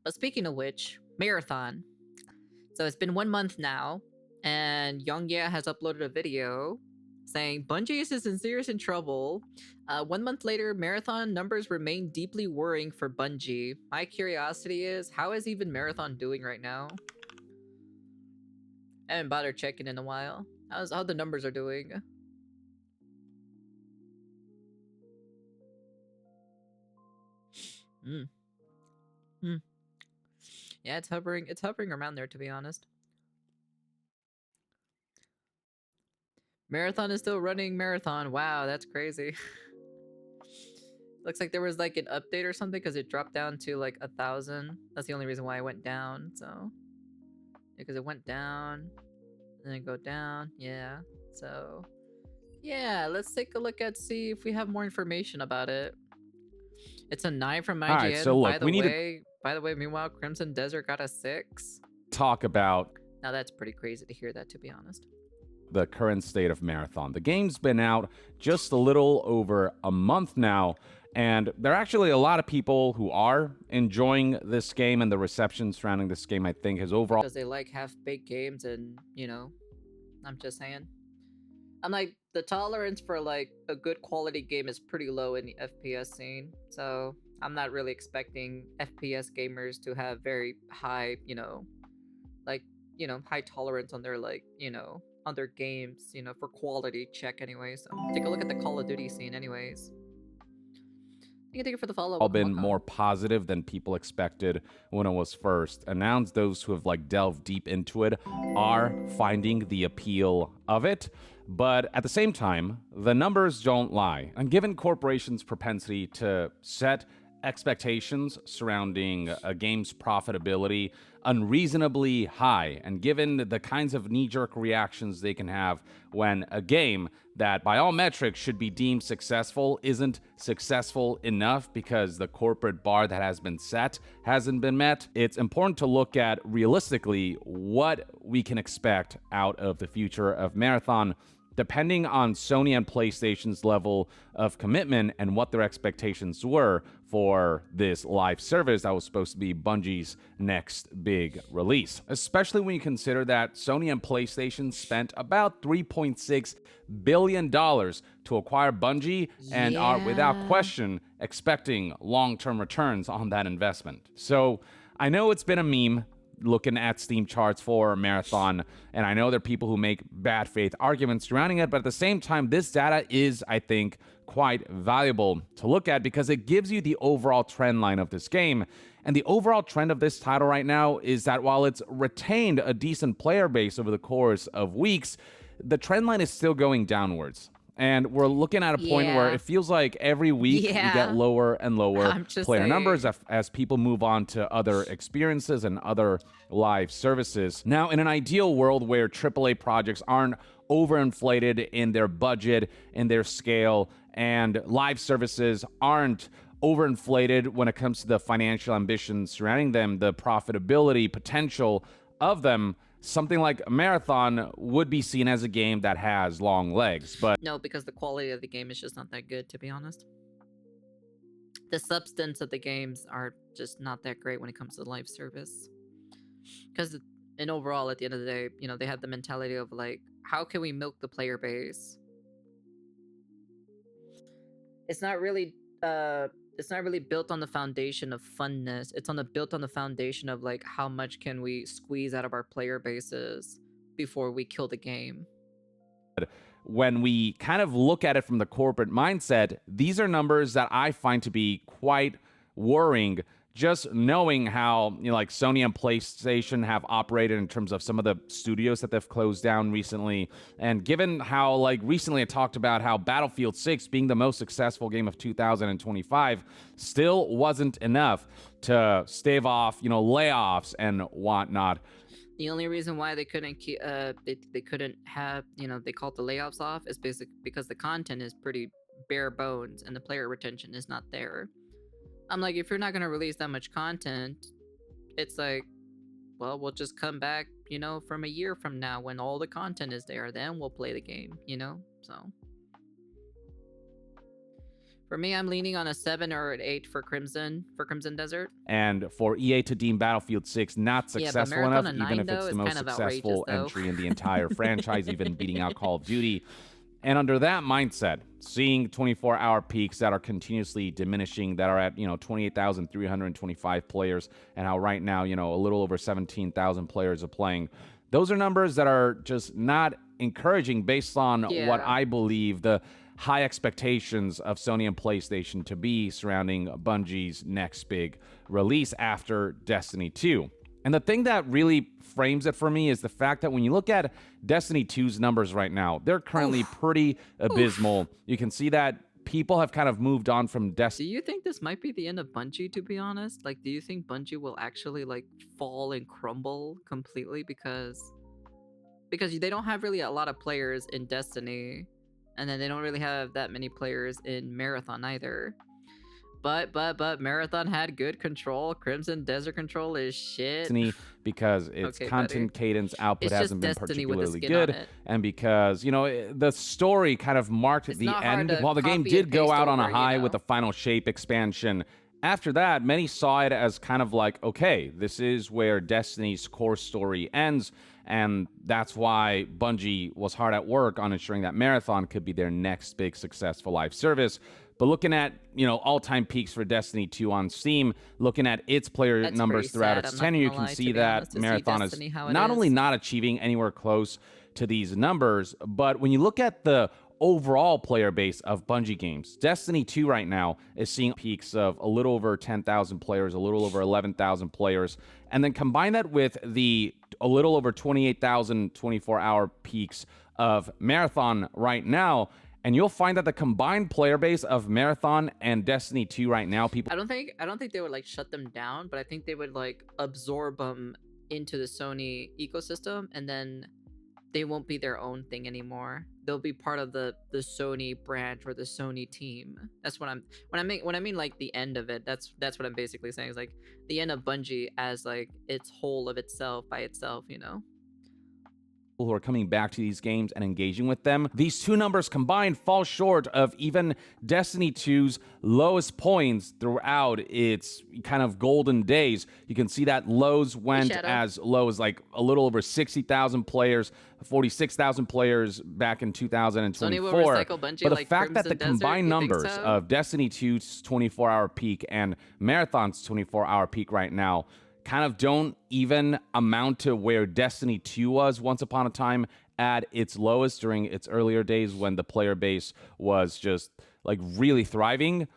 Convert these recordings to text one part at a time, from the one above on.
But speaking of which, Marathon. So it's been 1 month now, and Yongya has uploaded a video saying Bungie is in serious trouble. 1 month later, Marathon numbers remain deeply worrying for Bungie. My curiosity is, how is even Marathon doing right now? I haven't bothered checking in a while. How the numbers are doing? Hmm. Hmm. Yeah, it's hovering. It's hovering around there, to be honest. Marathon is still running. Marathon. Wow, that's crazy. Looks like there was like an update or something because it dropped down to like 1,000. That's the only reason why it went down. So, because it went down, and then go down. Yeah. So, yeah. Let's take a look at see if we have more information about it. It's a 9 from All right, so IGN. look, we need to By the way, meanwhile, Crimson Desert got a 6. talk about Now that's pretty crazy to hear that, to be honest. the current state of Marathon. The game's been out just a little over a month now, and there are actually a lot of people who are enjoying this game, and the reception surrounding this game, I think, has overall... Because they like half-baked games, and, you know, I'm just saying. I'm like, the tolerance for like a good quality game is pretty low in the FPS scene, so I'm not really expecting FPS gamers to have very high, like, high tolerance on their like, on their games, for quality check anyways. So take a look at the Call of Duty scene anyways. Thank you for the follow. All been more positive than people expected when it was first announced. Those who have like delved deep into it are finding the appeal of it. But at the same time, the numbers don't lie. And given corporations' propensity to set expectations surrounding a game's profitability unreasonably high, and given the kinds of knee-jerk reactions they can have when a game that by all metrics should be deemed successful isn't successful enough because the corporate bar that has been set hasn't been met, it's important to look at realistically what we can expect out of the future of Marathon, depending on Sony and PlayStation's level of commitment and what their expectations were for this live service that was supposed to be Bungie's next big release. Especially when you consider that Sony and PlayStation spent about $3.6 billion to acquire Bungie and are without question expecting long-term returns on that investment. So I know it's been a meme looking at Steam charts for Marathon, and I know there are people who make bad faith arguments surrounding it, but at the same time, this data is, I think, quite valuable to look at because it gives you the overall trend line of this game. And the overall trend of this title right now is that while it's retained a decent player base over the course of weeks, the trend line is still going downwards. And we're looking at a point where it feels like every week we get lower and lower player numbers as people move on to other experiences and other live services. Now, in an ideal world where AAA projects aren't overinflated in their budget, in their scale, and live services aren't overinflated when it comes to the financial ambitions surrounding them, the profitability potential of them, something like Marathon would be seen as a game that has long legs. But no, because the quality of the game is just not that good, to be honest. The substance of the games are just not that great when it comes to live service. Because in overall, at the end of the day, they have the mentality of like, how can we milk the player base? It's not really built on the foundation of funness. It's built on the foundation of like, how much can we squeeze out of our player bases before we kill the game. When we kind of look at it from the corporate mindset, these are numbers that I find to be quite worrying, just knowing how, like Sony and PlayStation have operated in terms of some of the studios that they've closed down recently. And given how, like, recently I talked about how Battlefield 6 being the most successful game of 2025 still wasn't enough to stave off, layoffs and whatnot. The only reason why they couldn't keep, they couldn't have, they called the layoffs off is basically because the content is pretty bare bones and the player retention is not there. I'm like, if you're not gonna release that much content, it's like, well, we'll just come back, from a year from now when all the content is there, then we'll play the game, so. For me, I'm leaning on a 7 or an 8 for Crimson Desert. And for EA to deem Battlefield 6 not Yeah, but successful Marathon enough, a even 9 if it's though the is most kind of outrageous successful though. entry in the entire franchise, even beating out Call of Duty. And under that mindset, seeing 24-hour peaks that are continuously diminishing, that are at 28,325 players, and how right now a little over 17,000 players are playing, those are numbers that are just not encouraging based on what Yeah. I believe the high expectations of Sony and PlayStation to be surrounding Bungie's next big release after Destiny 2. And the thing that really frames it for me is the fact that when you look at Destiny 2's numbers right now, they're currently pretty abysmal. You can see that people have kind of moved on from Destiny. Do you think this might be the end of Bungie, to be honest? Like, do you think Bungie will actually, like, fall and crumble completely because they don't have really a lot of players in Destiny, and then they don't really have that many players in Marathon either. But Marathon had good control. Crimson Desert control is shit. Because its Okay, content buddy. cadence output It's hasn't just been Destiny with the particularly skin on good, it. and because the story kind of marked It's the not hard end. to While the game copy did and go paste out on a over, you high know? with the Final Shape expansion, after that, many saw it as kind of like, okay, this is where Destiny's core story ends, and that's why Bungie was hard at work on ensuring that Marathon could be their next big successful live service. But looking at, all-time peaks for Destiny 2 on Steam, looking at its player That's numbers pretty throughout sad, its I'm not tenure, you gonna can lie, see to be that honest, to see Marathon is Destiny how it not only is. not achieving anywhere close to these numbers, but when you look at the overall player base of Bungie games, Destiny 2 right now is seeing peaks of a little over 10,000 players, a little over 11,000 players, and then combine that with the a little over 28,000 24-hour peaks of Marathon right now, and you'll find that the combined player base of Marathon and Destiny 2 right now, people I don't think they would like shut them down, but I think they would like absorb them into the Sony ecosystem, and then they won't be their own thing anymore. They'll be part of the Sony branch or the Sony team. That's what when I mean like the end of it. That's what I'm basically saying, is like the end of Bungie as like its whole of itself by itself, who are coming back to these games and engaging with them. These two numbers combined fall short of even Destiny 2's lowest points throughout its kind of golden days. You can see that lows went as low as like a little over 60,000 players, 46,000 players back in 2024. Bungie, but the like fact that the Crimson combined Desert, numbers so? of Destiny 2's 24-hour peak and Marathon's 24-hour peak right now kind of don't even amount to where Destiny 2 was once upon a time at its lowest during its earlier days when the player base was just like really thriving,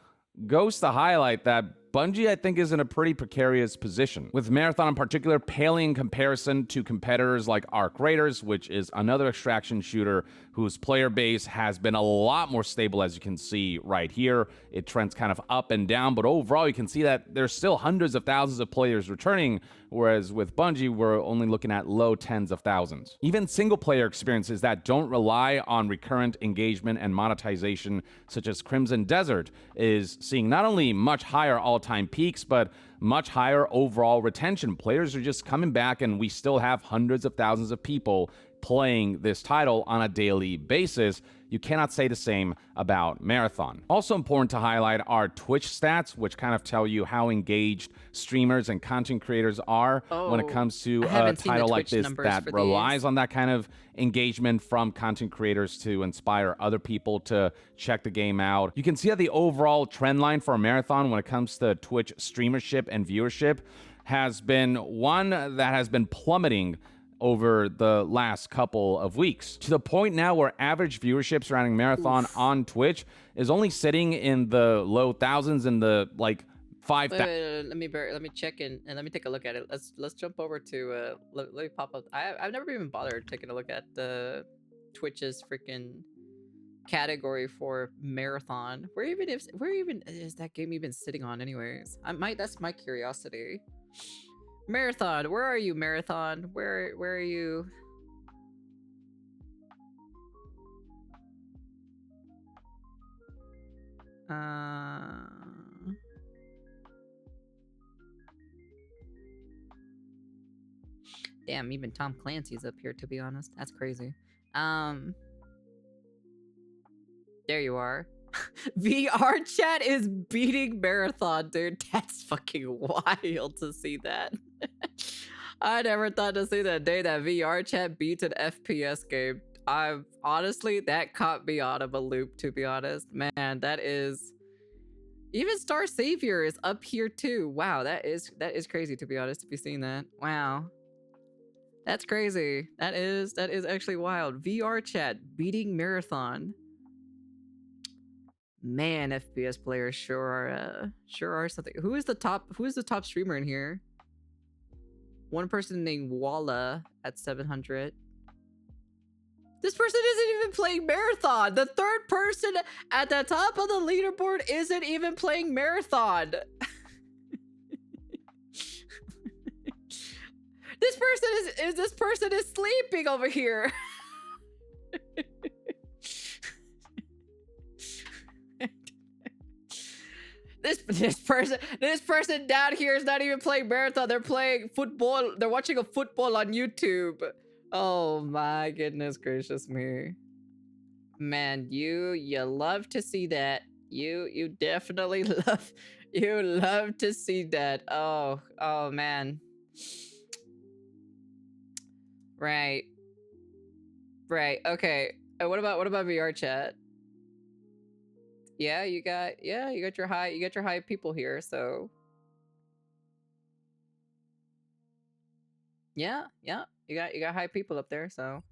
goes to highlight that Bungie, I think, is in a pretty precarious position, with Marathon in particular paling in comparison to competitors like Arc Raiders, which is another extraction shooter whose player base has been a lot more stable, as you can see right here. It trends kind of up and down, but overall you can see that there's still hundreds of thousands of players returning, whereas with Bungie, we're only looking at low tens of thousands. Even single-player experiences that don't rely on recurrent engagement and monetization, such as Crimson Desert, is seeing not only much higher all-time peaks, but much higher overall retention. Players are just coming back, and we still have hundreds of thousands of people playing this title on a daily basis. You cannot say the same about Marathon. Also important to highlight are Twitch stats, which kind of tell you how engaged streamers and content creators are when it comes to a title like this that relies on that kind of engagement from content creators to inspire other people to check the game out. You can see that the overall trend line for a Marathon when it comes to Twitch streamership and viewership has been one that has been plummeting over the last couple of weeks, to the point now where average viewership surrounding Marathon on Twitch is only sitting in the low thousands, in the like 5,000. Let me check in and let me take a look at it. Let's jump over to let me pop up. I've never even bothered taking a look at the Twitch's freaking category for Marathon. Where even is that game even sitting on anyways? That's my curiosity. Marathon, where are you, Marathon? Where are you? Damn, even Tom Clancy's up here, to be honest. That's crazy. There you are. VR chat is beating Marathon, dude. That's fucking wild to see that. I never thought to see that day that VR chat beats an FPS game. I've honestly, that caught me out of a loop, to be honest. Man, that is... Even Star Savior is up here too. Wow, that is crazy, to be honest, to be seeing that. Wow. That's crazy. That is actually wild. VR chat beating Marathon. Man, FPS players sure are something. Who is the top streamer in here? One person named Walla at 700. This person isn't even playing Marathon. The third person at the top of the leaderboard isn't even playing Marathon. This person is sleeping over here. This person down here is not even playing Marathon. They're playing football. They're watching a football on YouTube. Oh my goodness gracious me. Man, you love to see that. You definitely love to see that. Oh man. Right. Okay. What about VR chat? Yeah, you got your high people here, so yeah, you got high people up there, so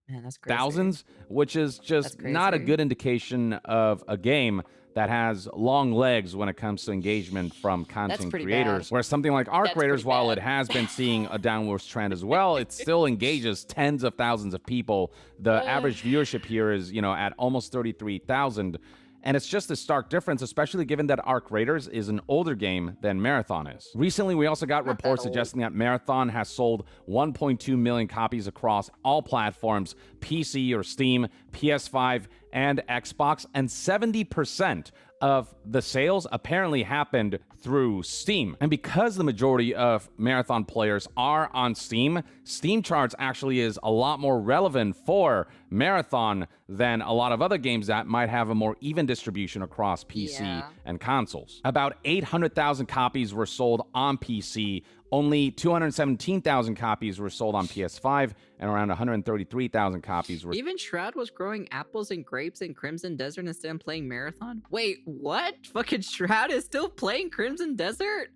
man, that's crazy. Thousands, which is just not a good indication of a game that has long legs when it comes to engagement from content creators. Whereas something like Arc Raiders, while it has been seeing a downwards trend as well, it still engages tens of thousands of people. The average viewership here is, at almost 33,000. And it's just a stark difference, especially given that Arc Raiders is an older game than Marathon is. Recently, we also got reports suggesting that Marathon has sold 1.2 million copies across all platforms, PC or Steam, PS5, and Xbox, and 70% of the sales apparently happened through Steam. And because the majority of Marathon players are on Steam, Steam charts actually is a lot more relevant for Marathon than a lot of other games that might have a more even distribution across PC and consoles. About 800,000 copies were sold on PC, only 217,000 copies were sold on PS5, and around 133,000 copies were... Even Shroud was growing apples and grapes in Crimson Desert instead of playing Marathon? Wait, what? Fucking Shroud is still playing Crimson Desert?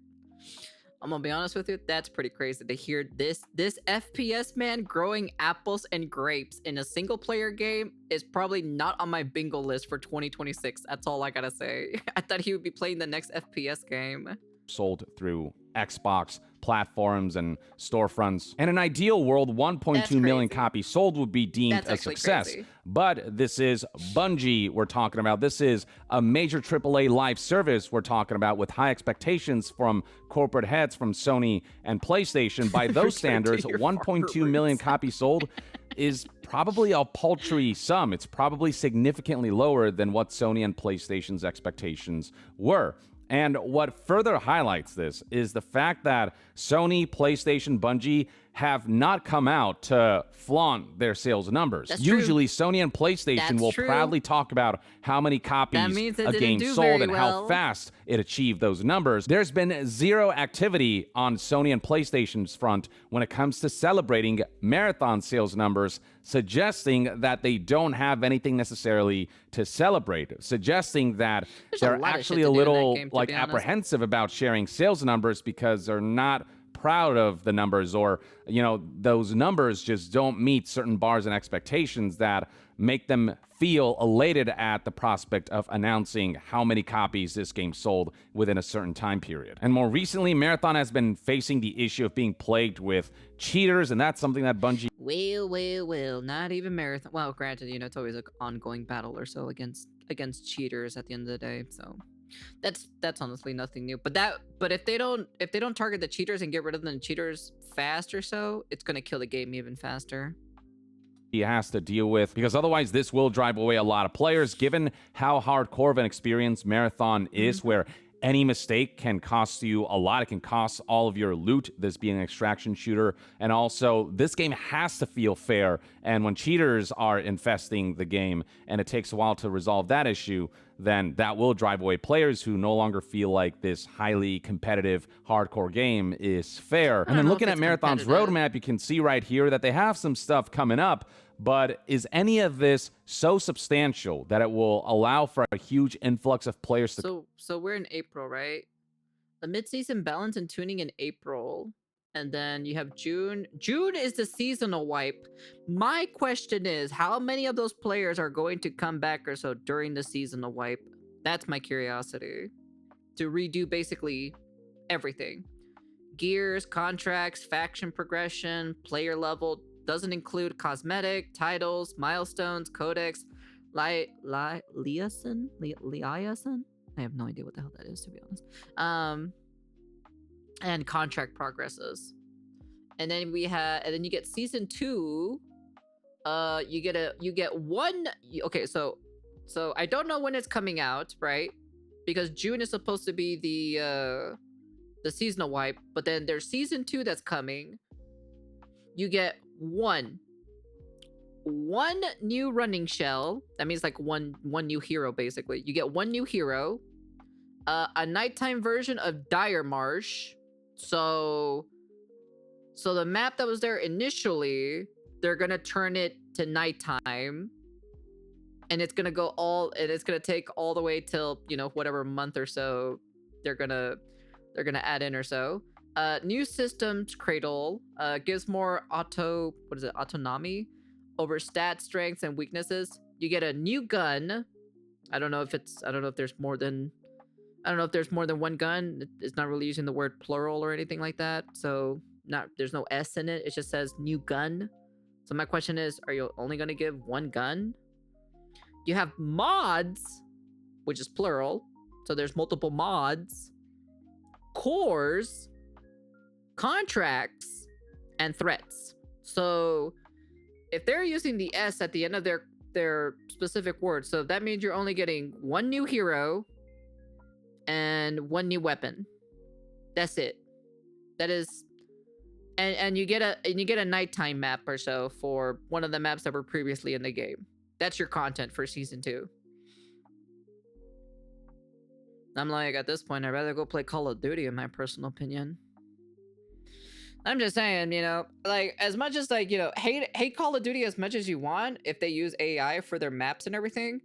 I'm gonna be honest with you, that's pretty crazy to hear this FPS man growing apples and grapes in a single player game is probably not on my bingo list for 2026. That's all I gotta say. I thought he would be playing the next FPS game. Sold through Xbox platforms and storefronts. In an ideal world, 1.2 million copies sold would be deemed a success. Crazy. But this is Bungie we're talking about. This is a major AAA live service we're talking about with high expectations from corporate heads from Sony and PlayStation. By those standards, 1.2 million copies sold is probably a paltry sum. It's probably significantly lower than what Sony and PlayStation's expectations were. And what further highlights this is the fact that Sony, PlayStation, Bungie have not come out to flaunt their sales numbers. Usually, Sony and PlayStation will proudly talk about how many copies a game sold and how fast it achieved those numbers. There's been zero activity on Sony and PlayStation's front when it comes to celebrating Marathon sales numbers, suggesting that they don't have anything necessarily to celebrate, suggesting that they're actually a little apprehensive about sharing sales numbers because they're not proud of the numbers, or those numbers just don't meet certain bars and expectations that make them feel elated at the prospect of announcing how many copies this game sold within a certain time period. And more recently, Marathon has been facing the issue of being plagued with cheaters, and that's something that Bungie... Well, not even Marathon. Well, granted, it's always an ongoing battle or so against cheaters at the end of the day, so... That's honestly nothing new. But if they don't target the cheaters and get rid of the cheaters fast or so, it's gonna kill the game even faster. He has to deal with, because otherwise this will drive away a lot of players, given how hardcore of an experience Marathon is, where any mistake can cost you a lot. It can cost all of your loot, this being an extraction shooter. And also, this game has to feel fair. And when cheaters are infesting the game, and it takes a while to resolve that issue, then that will drive away players who no longer feel like this highly competitive hardcore game is fair. I And then don't know if looking at it's Marathon's competitive. roadmap, you can see right here that they have some stuff coming up. But is any of this so substantial that it will allow for a huge influx of players to So we're in April, right? The mid-season balance and tuning in April. And then you have June. June is the seasonal wipe. My question is, how many of those players are going to come back or so during the seasonal wipe? That's my curiosity. To redo basically everything. Gears, contracts, faction progression, player level, doesn't include cosmetic, titles, milestones, codex, liaison? I have no idea what the hell that is, to be honest. And contract progresses. And then you get season 2. You get one. Okay, so I don't know when it's coming out, right? Because June is supposed to be the seasonal wipe, but then there's season 2 that's coming. You get one new running shell. That means like one new hero, basically. You get one new hero. A nighttime version of Dire Marsh. So the map that was there initially, they're gonna turn it to nighttime, and it's gonna take all the way till, you know, whatever month or so they're gonna add in or so. New systems Cradle gives more autonomy over stat strengths and weaknesses. You get a new gun. I don't know if there's more than one gun. It's not really using the word plural or anything like that. So there's no S in it. It just says new gun. So my question is, are you only going to give one gun? You have mods, which is plural. So there's multiple mods, cores, contracts, and threats. So if they're using the S at the end of their specific word, so that means you're only getting one new hero and one new weapon. That's it. That is, and you get a nighttime map or so for one of the maps that were previously in the game. That's your content for season 2. I'm like, at this point, I'd rather go play Call of Duty, in my personal opinion. I'm just saying, you know, like, as much as, like, you know, hate Call of Duty as much as you want, if they use AI for their maps and everything,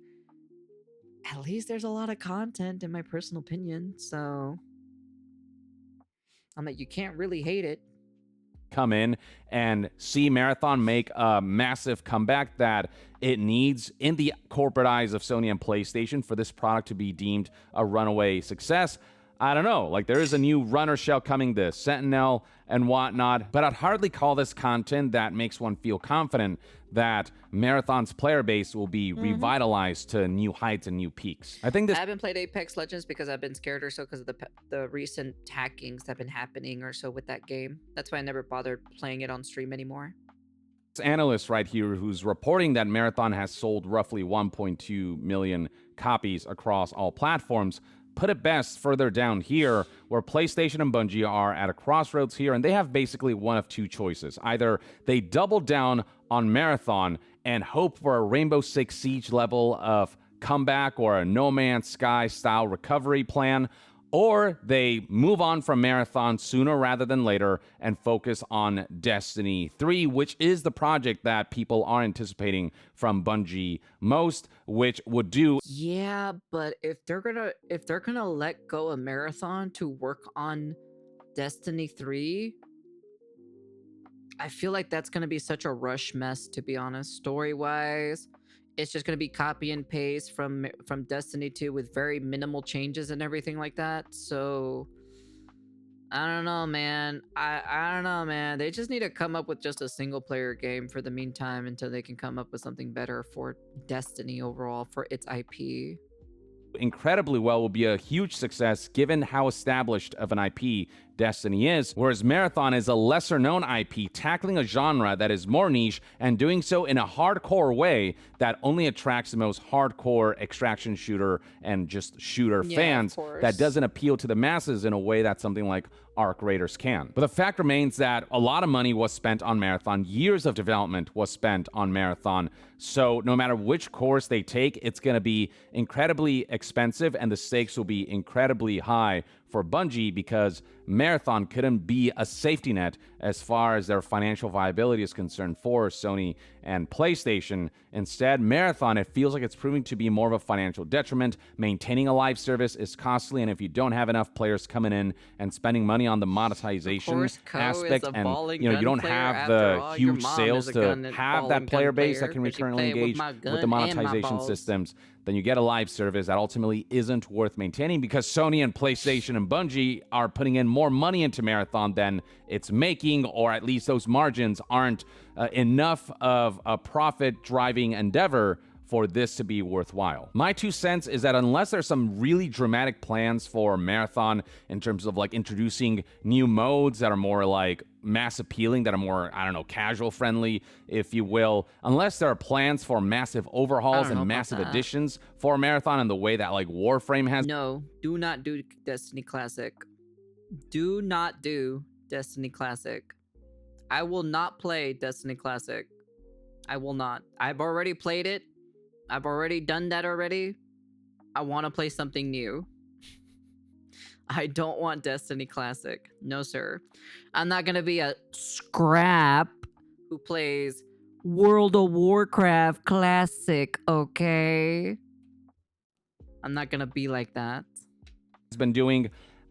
at least there's a lot of content, in my personal opinion. So I'm like, you can't really hate it. come in and see Marathon make a massive comeback that it needs in the corporate eyes of Sony and PlayStation for this product to be deemed a runaway success. I don't know, like there is a new runner shell coming, the Sentinel and whatnot, but I'd hardly call this content that makes one feel confident that Marathon's player base will be revitalized to new heights and new peaks. I think this I haven't played Apex Legends because I've been scared or so because of the recent hackings that have been happening or so with that game. That's why I never bothered playing it on stream anymore. analyst right here who's reporting that Marathon has sold roughly 1.2 million copies across all platforms put it best further down here, where PlayStation and Bungie are at a crossroads here, and they have basically one of two choices. Either they double down on Marathon and hope for a Rainbow Six Siege level of comeback or a No Man's Sky style recovery plan, or they move on from Marathon sooner rather than later and focus on Destiny 3, which is the project that people are anticipating from Bungie most, which would do. Yeah, but if they're gonna let go of Marathon to work on Destiny 3, I feel like that's gonna be such a rush mess, to be honest. Story-wise, it's just gonna be copy and paste from Destiny 2 with very minimal changes and everything like that. So I don't know, man. I don't know, man. They just need to come up with just a single player game for the meantime until they can come up with something better for Destiny overall for its IP. Incredibly well will be a huge success given how established of an IP Destiny is, whereas Marathon is a lesser-known IP tackling a genre that is more niche and doing so in a hardcore way that only attracts the most hardcore extraction shooter and just shooter fans, that doesn't appeal to the masses in a way that something like Arc Raiders can. But the fact remains that a lot of money was spent on Marathon, years of development was spent on Marathon, so no matter which course they take, it's going to be incredibly expensive and the stakes will be incredibly high for Bungie, because Marathon couldn't be a safety net as far as their financial viability is concerned for Sony and PlayStation. Instead, Marathon, it feels like it's proving to be more of a financial detriment. Maintaining a live service is costly, and if you don't have enough players coming in and spending money on the monetization aspect, and you don't have the huge sales to have that player base that can recurrently engage with the monetization systems, then you get a live service that ultimately isn't worth maintaining, because Sony and PlayStation and Bungie are putting in more money into Marathon than it's making, or at least those margins aren't enough of a profit-driving endeavor for this to be worthwhile. My 2 cents is that unless there's some really dramatic plans for Marathon in terms of like introducing new modes that are more like mass appealing, that are more, I don't know, casual friendly, if you will, unless there are plans for massive overhauls and massive additions for Marathon in the way that like Warframe has. No, do not do Destiny Classic. Do not do Destiny Classic. I will not play Destiny Classic. I will not. I've already played it. I've already done that already. I want to play something new. I don't want Destiny Classic. No, sir. I'm not going to be a scrap who plays World of Warcraft Classic, okay? I'm not going to be like that. Has been doing.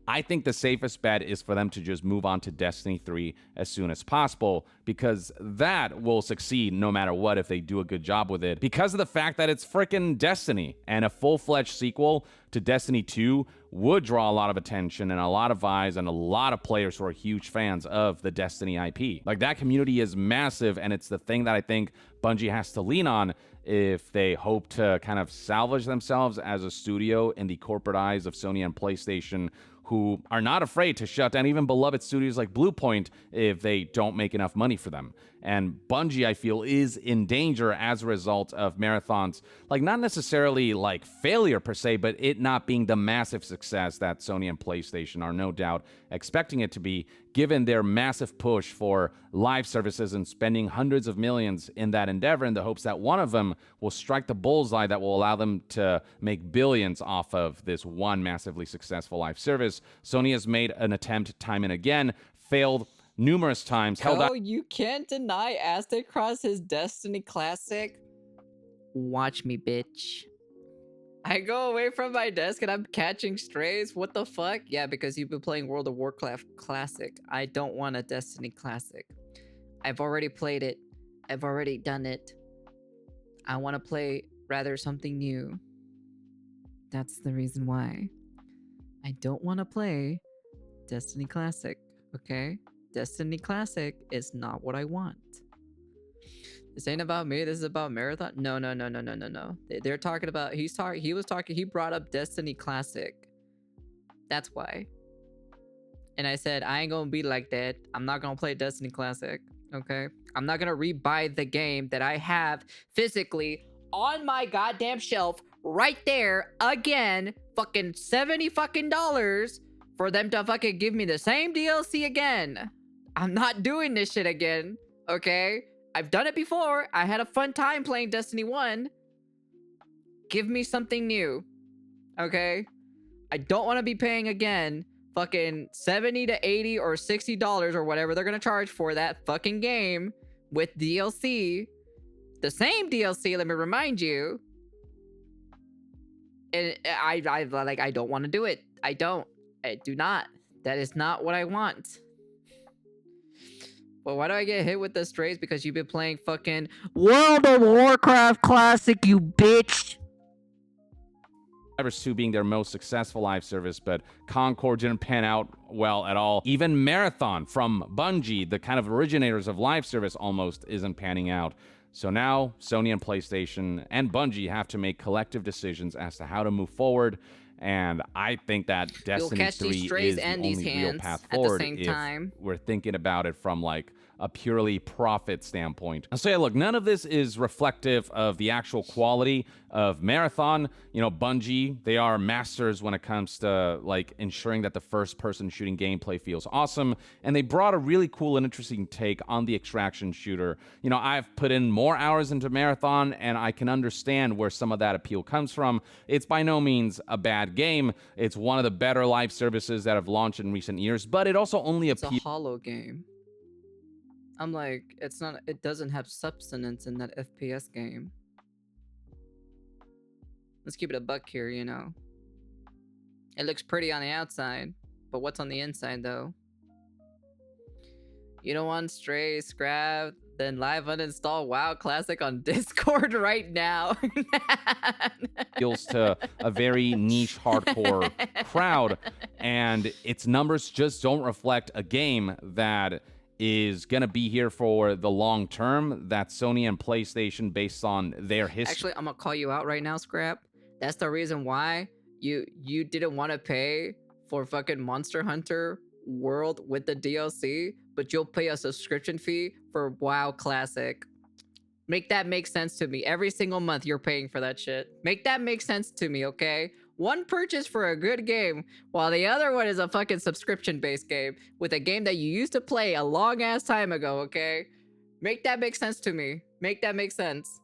I think the safest bet is for them to just move on to Destiny 3 as soon as possible, because that will succeed no matter what if they do a good job with it, because of the fact that it's freaking Destiny, and a full-fledged sequel to Destiny 2 would draw a lot of attention and a lot of eyes and a lot of players who are huge fans of the Destiny IP. Like, that community is massive, and it's the thing that I think Bungie has to lean on if they hope to kind of salvage themselves as a studio in the corporate eyes of Sony and PlayStation, who are not afraid to shut down even beloved studios like Bluepoint if they don't make enough money for them. And Bungie, I feel, is in danger as a result of Marathon's, like, not necessarily like failure per se, but it not being the massive success that Sony and PlayStation are no doubt expecting it to be, given their massive push for live services and spending hundreds of millions in that endeavor in the hopes that one of them will strike the bullseye that will allow them to make billions off of this one massively successful live service. Sony has made an attempt time and again, failed numerous times. Oh, you can't deny Aztec Cross his Destiny Classic. Watch me, bitch. I go away from my desk and I'm catching strays. What the fuck? Yeah, because you've been playing World of Warcraft Classic. I don't want a Destiny Classic. I've already played it. I've already done it. I want to play rather something new. That's the reason why. I don't want to play Destiny Classic, okay? Destiny Classic is not what I want. This ain't about me. This is about Marathon. No. They're talking about. He brought up Destiny Classic. That's why. And I said I ain't gonna be like that. I'm not gonna play Destiny Classic. Okay. I'm not gonna rebuy the game that I have physically on my goddamn shelf right there again. Fucking $70 fucking dollars for them to fucking give me the same DLC again. I'm not doing this shit again. Okay. I've done it before. I had a fun time playing Destiny 1. Give me something new. Okay? I don't want to be paying again fucking $70 to $80 or $60 or whatever they're going to charge for that fucking game with DLC. The same DLC, let me remind you. And I don't want to do it. I do not. That is not what I want. Well, why do I get hit with the strays? Because you've been playing fucking World of Warcraft Classic, you bitch! Survivors 2 being their most successful live service, but Concord didn't pan out well at all. Even Marathon from Bungie, the kind of originators of live service, almost isn't panning out. So now, Sony and PlayStation and Bungie have to make collective decisions as to how to move forward. And I think that You'll Destiny catch these 3 strays is the and these only real hands path at the forward same if time. we're thinking about it from like a purely profit standpoint. And so yeah, look, none of this is reflective of the actual quality of Marathon. You know, Bungie, they are masters when it comes to like ensuring that the first person shooting gameplay feels awesome, and they brought a really cool and interesting take on the extraction shooter. You know, I've put in more hours into Marathon, and I can understand where some of that appeal comes from. It's by no means a bad game. It's one of the better live services that have launched in recent years, but it also only It's a appeals. hollow game. I'm like, it's not. It doesn't have substance in that FPS game. Let's keep it a buck here, you know. It looks pretty on the outside, but what's on the inside though? You don't want Stray, Scrap, then live uninstall WoW Classic on Discord right now. appeals to a very niche hardcore crowd, and its numbers just don't reflect a game that is going to be here for the long term, that Sony and PlayStation, based on their history. Actually, I'm gonna call you out right now, Scrap. That's the reason why you didn't want to pay for fucking Monster Hunter World with the DLC, but you'll pay a subscription fee for WoW Classic. Make that make sense to me. Every single month you're paying for that shit. Make that make sense to me, okay? One purchase for a good game, while the other one is a fucking subscription-based game with a game that you used to play a long-ass time ago, okay? Make that make sense to me. Make that make sense.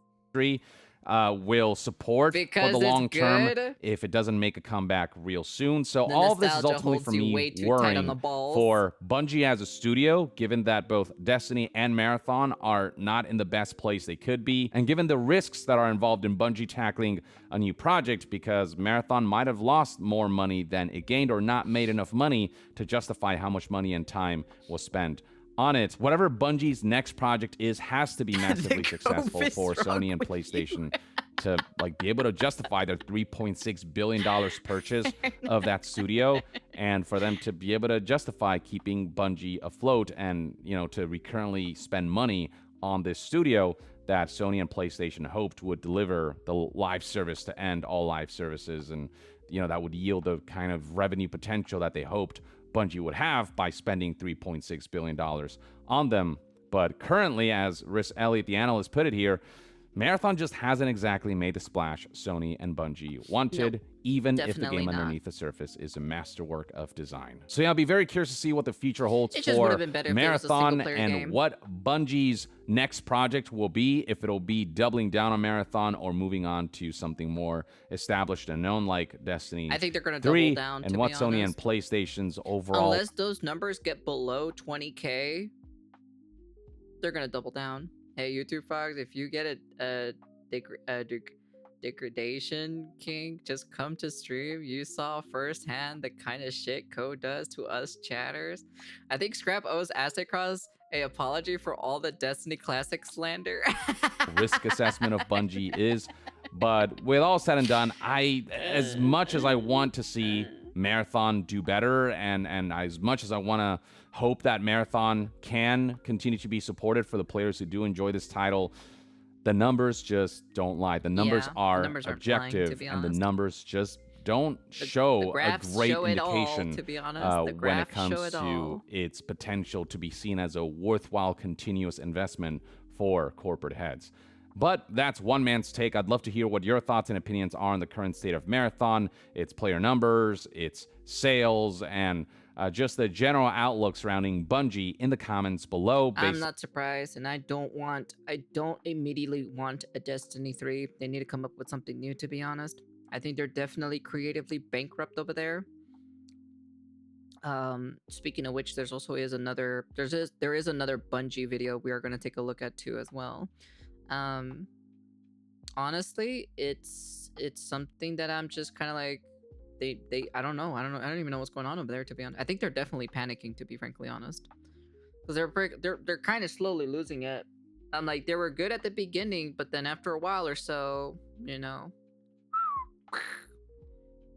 Will support Because for the long term good. if it doesn't make a comeback real soon. So The all of this is nostalgia ultimately holds for you way me too tight on the worrying balls. for Bungie as a studio, given that both Destiny and Marathon are not in the best place they could be, and given the risks that are involved in Bungie tackling a new project, because Marathon might have lost more money than it gained or not made enough money to justify how much money and time was spent on it. Whatever Bungie's next project is has to be massively successful for Sony and PlayStation to like be able to justify their $3.6 billion purchase of that studio, and for them to be able to justify keeping Bungie afloat, and you know, to recurrently spend money on this studio that Sony and PlayStation hoped would deliver the live service to end all live services, and you know, that would yield the kind of revenue potential that they hoped Bungie would have by spending $3.6 billion on them. But currently, as Rhys Elliott, the analyst, put it here, Marathon just hasn't exactly made the splash Sony and Bungie wanted, even if the game underneath the surface is a masterwork of design. So yeah, I'll be very curious to see what the future holds for Marathon and what Bungie's next project will be, if it'll be doubling down on Marathon or moving on to something more established and known like Destiny. I think they're going to 3, double down, and what Sony and PlayStation's overall... Unless those numbers get below 20K, they're going to double down. Hey, YouTube Fox, if you get a degradation king, just come to stream. You saw firsthand the kind of shit Code does to us chatters. I think Scrap owes Acid-Cross a apology for all the Destiny Classic slander. risk assessment of Bungie is. But with all said and done, as much as I want to see Marathon do better, and as much as I want to hope that Marathon can continue to be supported for the players who do enjoy this title, the numbers just don't lie. The numbers are objective, and the numbers just don't show a great indication when it comes to its potential to be seen as a worthwhile continuous investment for corporate heads. But that's one man's take. I'd love to hear what your thoughts and opinions are on the current state of Marathon, its player numbers, its sales, and just the general outlook surrounding Bungie in the comments below. I'm not surprised, and I don't immediately want a Destiny 3. They need to come up with something new, to be honest. I think they're definitely creatively bankrupt over there. Speaking of which, there is another Bungie video we are going to take a look at too as well. Honestly, it's something that I'm just kind of like, I don't know. I don't even know what's going on over there, to be honest. I think they're definitely panicking, to be frankly honest, because they're kind of slowly losing it. I'm like, they were good at the beginning, but then after a while or so, you know.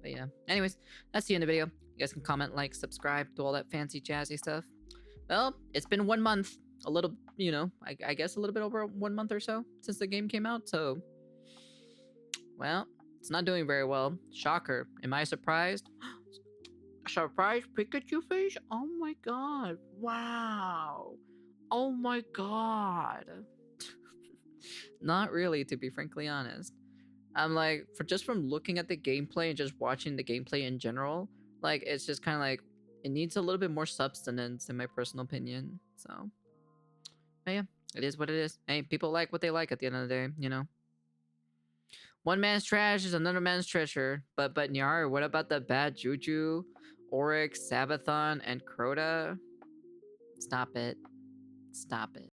But yeah. Anyways, that's the end of the video. You guys can comment, like, subscribe, do all that fancy jazzy stuff. Well, it's been 1 month. A little, you know, I guess a little bit over 1 month or so since the game came out. So, well, It's not doing very well. Shocker. Am I surprised? Surprise Pikachu fish? Oh my god. Wow. Oh my god. Not really, to be frankly honest. I'm like, for just from looking at the gameplay and just watching the gameplay in general, like it's just kind of like it needs a little bit more substance in my personal opinion. So, but yeah, it is what it is. Hey, people like what they like at the end of the day, you know. One man's trash is another man's treasure. But Nyar, what about the bad Juju, Oryx, Sabathon, and Crota? Stop it. Stop it.